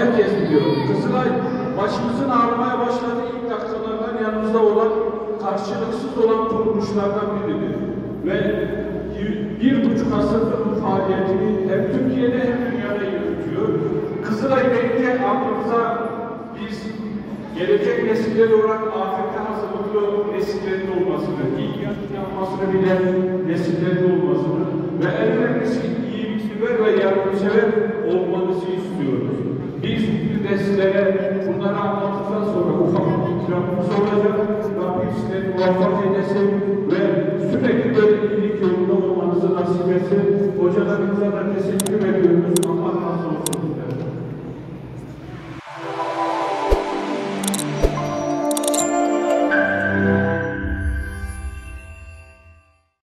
herkes biliyor. Kızılay başımızın ağrımaya başladığı ilk dakikalardan yanımızda olan, karşılıksız olan kuruluşlardan biridir. Ve 1,5 asırdır bu faaliyetini hem Türkiye'de hem dünyada yürütüyor. Kızılay deyince aklımıza biz gelecek nesiller olarak afete hazırlıklı nesillerin olmasını, ilk yapmasını bilen nesillerin olmasını ve en önemlisi iyiliksever ve yardımsever olmanızı istiyoruz. Biz bu nesillere bunları anlattıktan sonra ufak bir ikramımız olacak. Rabbim sizleri muvaffak edesin ve sürekli böyle iyilik yolunda olmanızı nasip etsin. Hocalarımıza da teşekkür ederim.